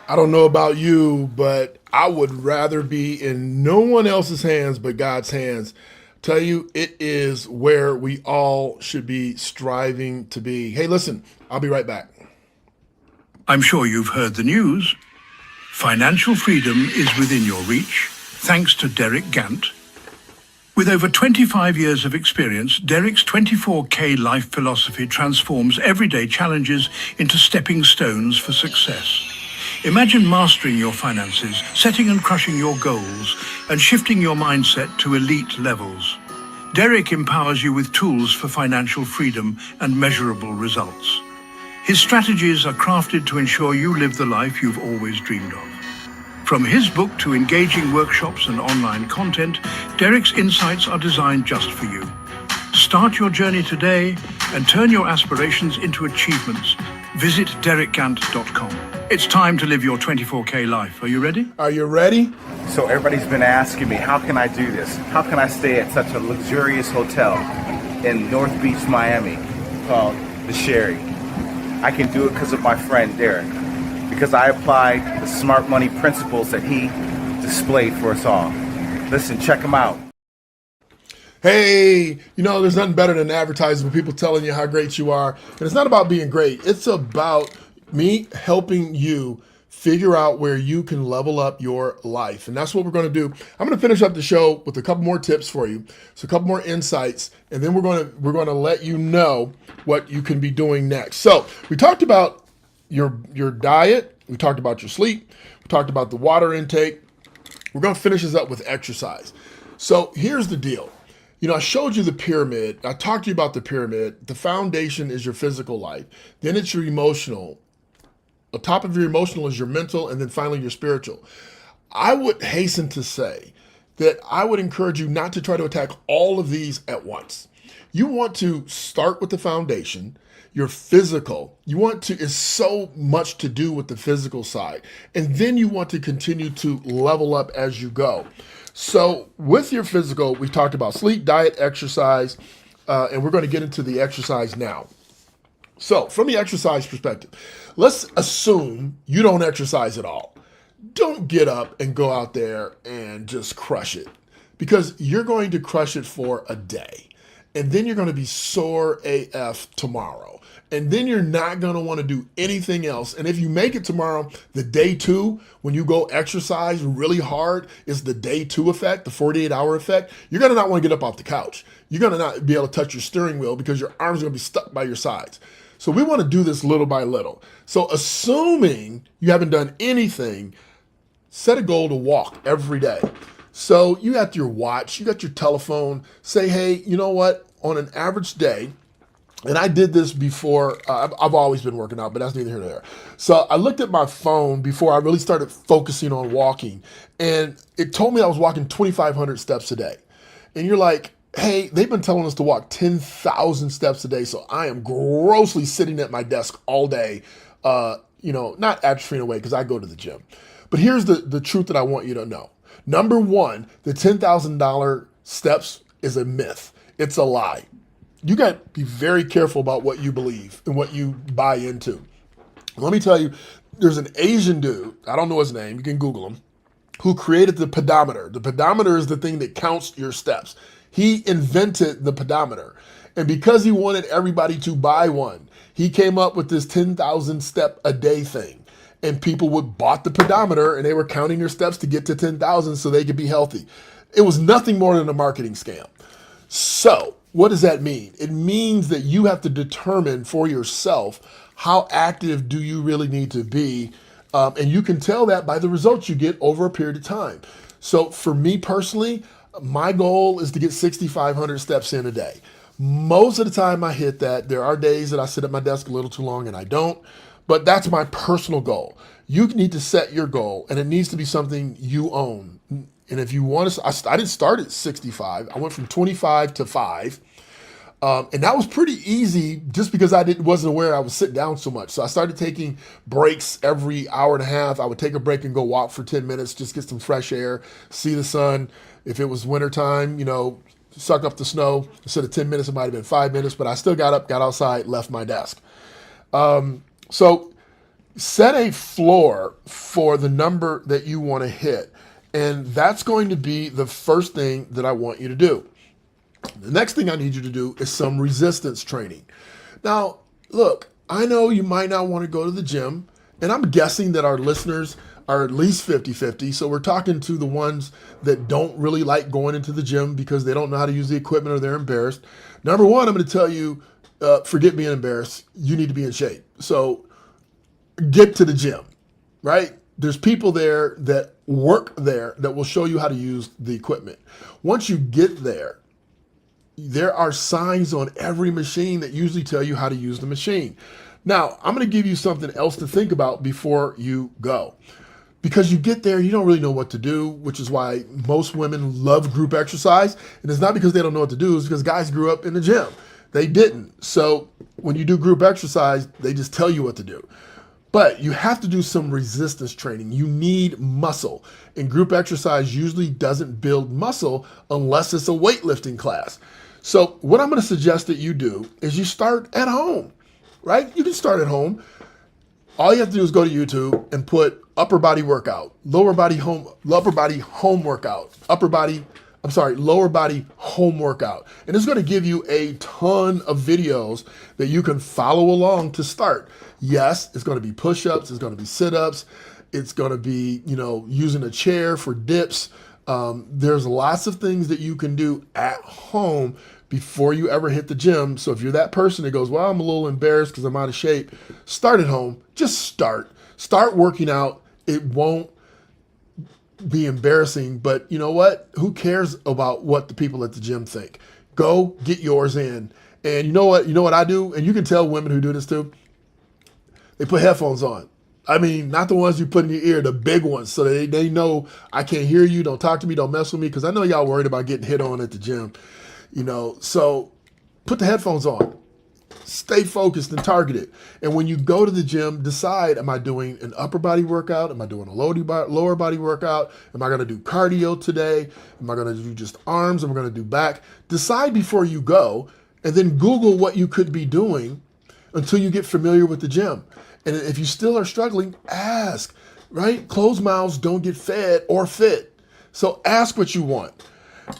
Speaker 4: I don't know about you, but I would rather be in no one else's hands but God's hands. Tell you, it is where we all should be striving to be. Hey, listen, I'll be right back.
Speaker 9: I'm sure you've heard the news. Financial freedom is within your reach, thanks to Derek Gant. With over 25 years of experience, Derek's 24K life philosophy transforms everyday challenges into stepping stones for success. Imagine mastering your finances, setting and crushing your goals, and shifting your mindset to elite levels. Derek empowers you with tools for financial freedom and measurable results. His strategies are crafted to ensure you live the life you've always dreamed of. From his book to engaging workshops and online content, Derek's insights are designed just for you. Start your journey today and turn your aspirations into achievements. Visit derekgant.com. It's time to live your 24K life. Are you ready?
Speaker 4: Are you ready?
Speaker 10: So everybody's been asking me, how can I do this? How can I stay at such a luxurious hotel in North Beach, Miami called The Sherry? I can do it because of my friend Derek, because I applied the smart money principles that he displayed for us all. Listen, check him out.
Speaker 4: Hey, there's nothing better than advertising with people telling you how great you are. And it's not about being great. It's about me helping you figure out where you can level up your life. And that's what we're going to do. I'm going to finish up the show with a couple more tips for you. So a couple more insights, and then we're going to let you know what you can be doing next. So we talked about your diet. We talked about your sleep. We talked about the water intake. We're going to finish this up with exercise. So here's the deal. I showed you the pyramid. I talked to you about the pyramid. The foundation is your physical life. Then it's your emotional. On top of your emotional is your mental, and then finally your spiritual. I would hasten to say that I would encourage you not to try to attack all of these at once. You want to start with the foundation, your physical. It's so much to do with the physical side. And then you want to continue to level up as you go. So with your physical, we talked about sleep, diet, exercise, and we're going to get into the exercise now. So from the exercise perspective, let's assume you don't exercise at all. Don't get up and go out there and just crush it, because you're going to crush it for a day. And then you're going to be sore AF tomorrow. And then you're not going to want to do anything else. And if you make it tomorrow, the day two, when you go exercise really hard, is the day two effect, the 48-hour effect. You're going to not want to get up off the couch. You're going to not be able to touch your steering wheel because your arms are going to be stuck by your sides. So we want to do this little by little. So assuming you haven't done anything, set a goal to walk every day. So you got your watch, you got your telephone, say, hey, you know what? On an average day, and I did this before, I've always been working out, but that's neither here nor there. So I looked at my phone before I really started focusing on walking, and it told me I was walking 2,500 steps a day. And you're like, hey, they've been telling us to walk 10,000 steps a day, so I am grossly sitting at my desk all day, not atrophying away because I go to the gym. But here's the truth that I want you to know. Number one, the $10,000 steps is a myth. It's a lie. You got to be very careful about what you believe and what you buy into. Let me tell you, there's an Asian dude, I don't know his name, you can Google him, who created the pedometer. The pedometer is the thing that counts your steps. He invented the pedometer. And because he wanted everybody to buy one, he came up with this 10,000 step a day thing. And people would bought the pedometer and they were counting their steps to get to 10,000 so they could be healthy. It was nothing more than a marketing scam. So what does that mean? It means that you have to determine for yourself how active do you really need to be. And you can tell that by the results you get over a period of time. So for me personally, my goal is to get 6,500 steps in a day. Most of the time I hit that. There are days that I sit at my desk a little too long and I don't, but that's my personal goal. You need to set your goal, and it needs to be something you own. And if you want to, I didn't start at 65. I went from 25 to 5. And that was pretty easy just because wasn't aware I was sitting down so much. So I started taking breaks every hour and a half. I would take a break and go walk for 10 minutes, just get some fresh air, see the sun. If it was wintertime, suck up the snow. Instead of 10 minutes, it might have been 5 minutes, but I still got up, got outside, left my desk. So set a floor for the number that you want to hit. And that's going to be the first thing that I want you to do. The next thing I need you to do is some resistance training. Now, look, I know you might not want to go to the gym, and I'm guessing that our listeners are at least 50-50. So we're talking to the ones that don't really like going into the gym because they don't know how to use the equipment or they're embarrassed. Number one, I'm going to tell you, forget being embarrassed. You need to be in shape. So get to the gym, right? There's people there that work there that will show you how to use the equipment. Once you get there, there are signs on every machine that usually tell you how to use the machine. Now, I'm going to give you something else to think about before you go. Because you get there, you don't really know what to do, which is why most women love group exercise. And it's not because they don't know what to do, it's because guys grew up in the gym. They didn't. So when you do group exercise, they just tell you what to do. But you have to do some resistance training. You need muscle. And group exercise usually doesn't build muscle unless it's a weightlifting class. So what I'm going to suggest that you do is you start at home, right? You can start at home. All you have to do is go to YouTube and put lower body home workout, lower body home workout. And it's going to give you a ton of videos that you can follow along to start. Yes, it's going to be push-ups, it's going to be sit-ups, it's going to be, using a chair for dips. There's lots of things that you can do at home before you ever hit the gym. So if you're that person that goes, well, I'm a little embarrassed because I'm out of shape, start at home. Just start. Start working out. It won't be embarrassing, but you know what? Who cares about what the people at the gym think? Go get yours in. And you know what I do? And you can tell women who do this too. They put headphones on. I mean, not the ones you put in your ear, the big ones, so they know I can't hear you, don't talk to me, don't mess with me, because I know y'all worried about getting hit on at the gym. So put the headphones on. Stay focused and targeted. And when you go to the gym, decide, am I doing an upper body workout? Am I doing a lower body workout? Am I going to do cardio today? Am I going to do just arms? Am I going to do back? Decide before you go, and then Google what you could be doing until you get familiar with the gym. And if you still are struggling, ask, right? Closed mouths don't get fed or fit. So ask what you want.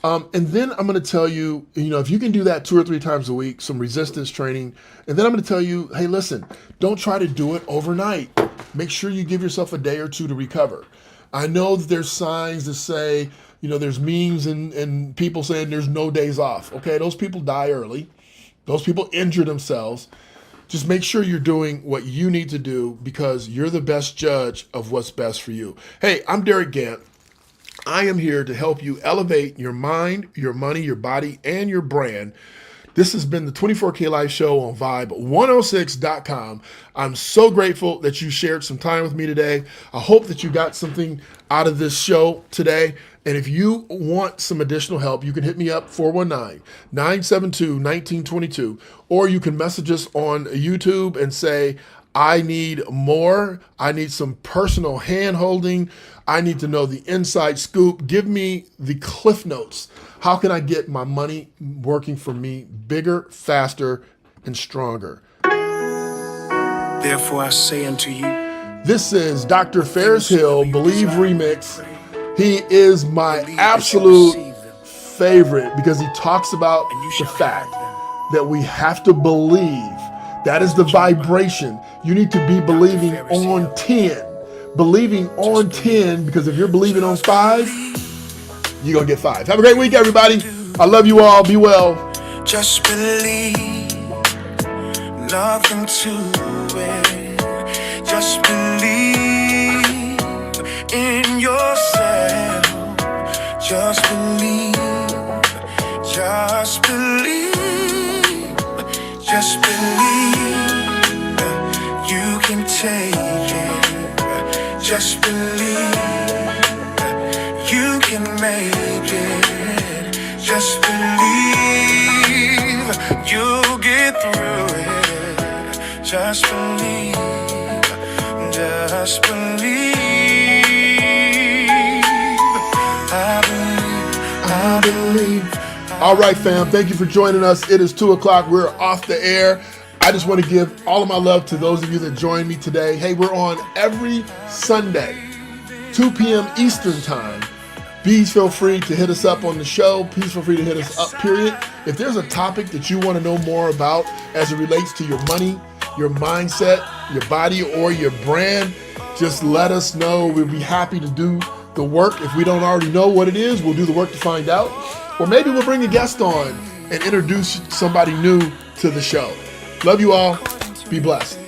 Speaker 4: And then I'm going to tell you, if you can do that 2 or 3 times a week, some resistance training. And then I'm going to tell you, hey, listen, don't try to do it overnight. Make sure you give yourself a day or two to recover. I know that there's signs that say, there's memes and people saying there's no days off. Okay, those people die early. Those people injure themselves. Just make sure you're doing what you need to do because you're the best judge of what's best for you. Hey, I'm Derek Gant. I am here to help you elevate your mind, your money, your body, and your brand. This has been the 24K Life Show on Vibe106.com. I'm so grateful that you shared some time with me today. I hope that you got something out of this show today. And if you want some additional help, you can hit me up, 419-972-1922, or you can message us on YouTube and say, I need more. I need some personal hand holding. I need to know the inside scoop. Give me the Cliff Notes. How can I get my money working for me bigger, faster, and stronger?
Speaker 5: Therefore I say unto you,
Speaker 4: this is Dr. Ferris Hill, Believe Remix. He is my absolute favorite because he talks about the fact that we have to believe. That is the vibration. You need to be believing on 10. Believing on 10, because if you're believing on 5, you're going to get 5. Have a great week, everybody. I love you all. Be well.
Speaker 5: just believe, nothing to it. Just believe in yourself. Just believe. Just believe. Just believe. You can take it. Just believe. You can make it. Just believe. You
Speaker 2: Just believe, just believe. I believe.
Speaker 4: All right, fam, thank you for joining us. It is 2 o'clock. We're off the air. I just want to give all of my love to those of you that joined me today. Hey, we're on every Sunday, 2 p.m. Eastern time. Please feel free to hit us up on the show. Please feel free to hit us up, period. If there's a topic that you want to know more about as it relates to your money, your mindset, your body, or your brand, just let us know. We'll be happy to do the work. If we don't already know what it is, we'll do the work to find out. Or maybe we'll bring a guest on and introduce somebody new to the show. Love you all. Be blessed.